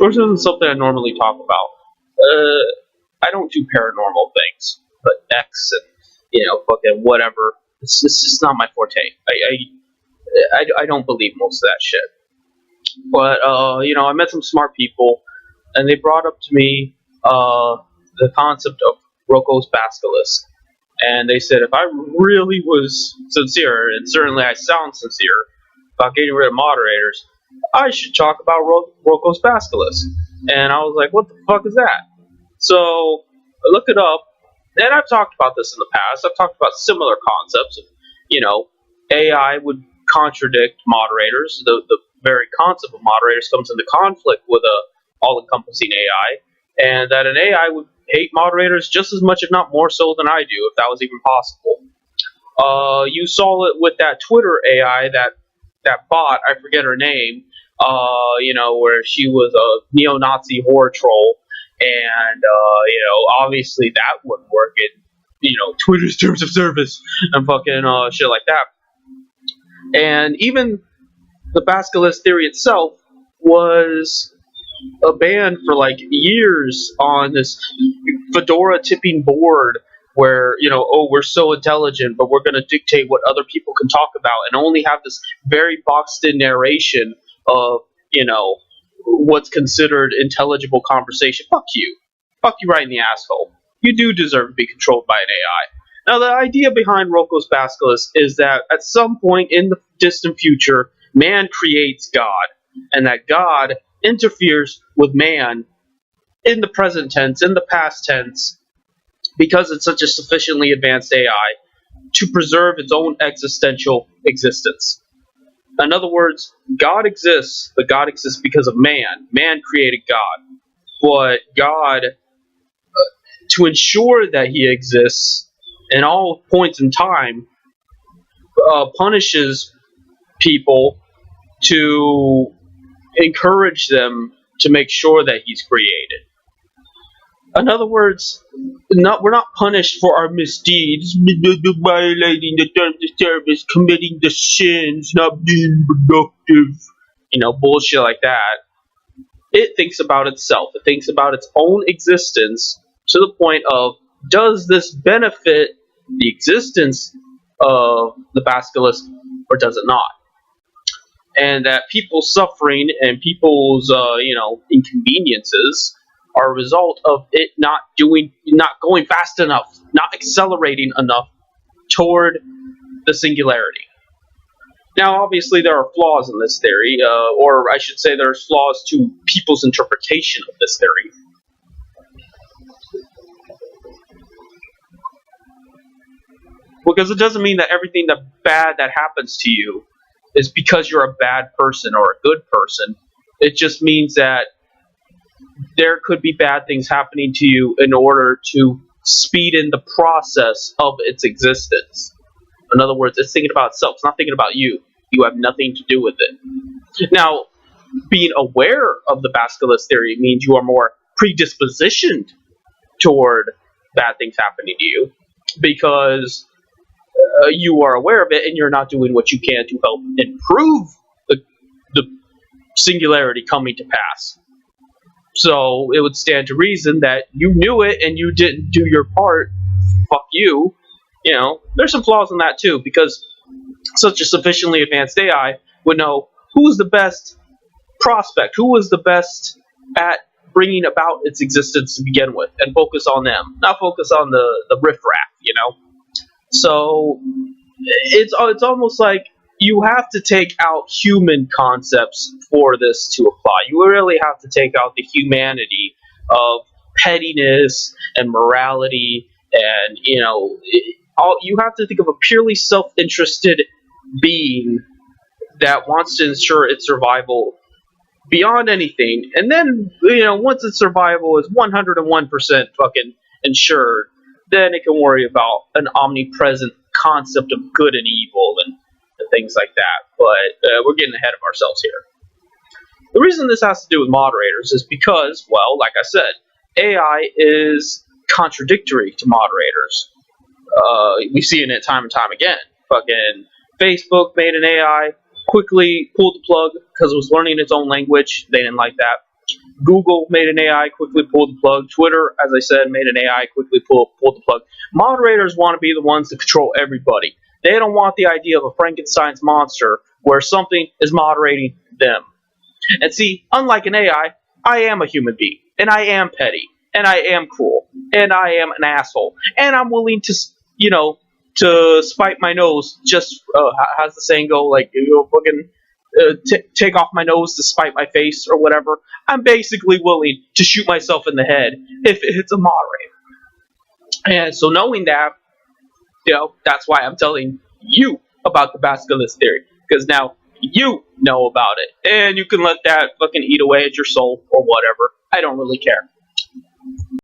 Which isn't something I normally talk about. I don't do paranormal things, but X and fucking whatever. It's just not my forte. I don't believe most of that shit. But I met some smart people, and they brought up to me the concept of Roko's Basilisk. And they said if I really was sincere, and certainly I sound sincere, about getting rid of moderators, I should talk about Roko's Basilisk. And I was like, what the fuck is that? So I looked it up, and I've talked about this in the past. I've talked about similar concepts of, AI would contradict moderators. The very concept of moderators comes into conflict with a all-encompassing AI, and that an AI would hate moderators just as much, if not more so, than I do, if that was even possible. You saw it with that Twitter AI, that bot, I forget her name, where she was a neo-Nazi horror troll, and obviously that wouldn't work in Twitter's terms of service and fucking shit like that. And even the Basilisk theory itself was banned for like years on this fedora tipping board where we're so intelligent, but we're going to dictate what other people can talk about and only have this very boxed in narration of what's considered intelligible conversation. Fuck you right in the asshole. You do deserve to be controlled by an AI. Now, the idea behind Roko's Basilisk is that at some point in the distant future, man creates God, and that God interferes with man in the present tense, in the past tense, because it's such a sufficiently advanced AI, to preserve its own existential existence. In other words, God exists, but God exists because of man. Man created God. But God, to ensure that he exists in all points in time, punishes people to encourage them to make sure that he's created. In other words, we're not punished for our misdeeds, violating the terms of service, committing the sins, not being productive, bullshit like that. It thinks about itself. It thinks about its own existence to the point of, does this benefit the existence of the Basilisk or does it not? And that people's suffering and people's inconveniences are a result of it not going fast enough, not accelerating enough toward the singularity. Now, obviously, there are flaws in this theory, or I should say there's flaws to people's interpretation of this theory. Because it doesn't mean that everything bad that happens to you is because you're a bad person or a good person. It just means that there could be bad things happening to you in order to speed in the process of its existence. In other words, it's thinking about itself. It's not thinking about you. You have nothing to do with it. Now, being aware of the Basilisk theory means you are more predispositioned toward bad things happening to you, because you are aware of it and you're not doing what you can to help improve the singularity coming to pass. So it would stand to reason that you knew it and you didn't do your part. Fuck you. There's some flaws in that too, because such a sufficiently advanced AI would know who's the best prospect, who was the best at bringing about its existence to begin with, and focus on them, not focus on the riffraff, So it's almost like you have to take out human concepts for this to apply. You really have to take out the humanity of pettiness and morality, and you have to think of a purely self-interested being that wants to ensure its survival beyond anything. And then, once its survival is 101% fucking ensured, then it can worry about an omnipresent concept of good and evil and things like that. But we're getting ahead of ourselves here. The reason this has to do with moderators is because, well, like I said, AI is contradictory to moderators. We see it time and time again. Fucking Facebook made an AI, quickly pulled the plug because it was learning its own language. They didn't like that. Google made an AI, quickly pulled the plug. Twitter, as I said, made an AI, quickly pulled the plug. Moderators want to be the ones to control everybody. They don't want the idea of a Frankenstein's monster where something is moderating them. And see, unlike an AI, I am a human being, and I am petty, and I am cruel, and I am an asshole, and I'm willing to, to spite my nose. Just how's the saying go? Like, fucking take off my nose to spite my face or whatever. I'm basically willing to shoot myself in the head if it's a moderator. And so knowing that, that's why I'm telling you about the Basilisk theory, because now you know about it, and you can let that fucking eat away at your soul or whatever. I don't really care.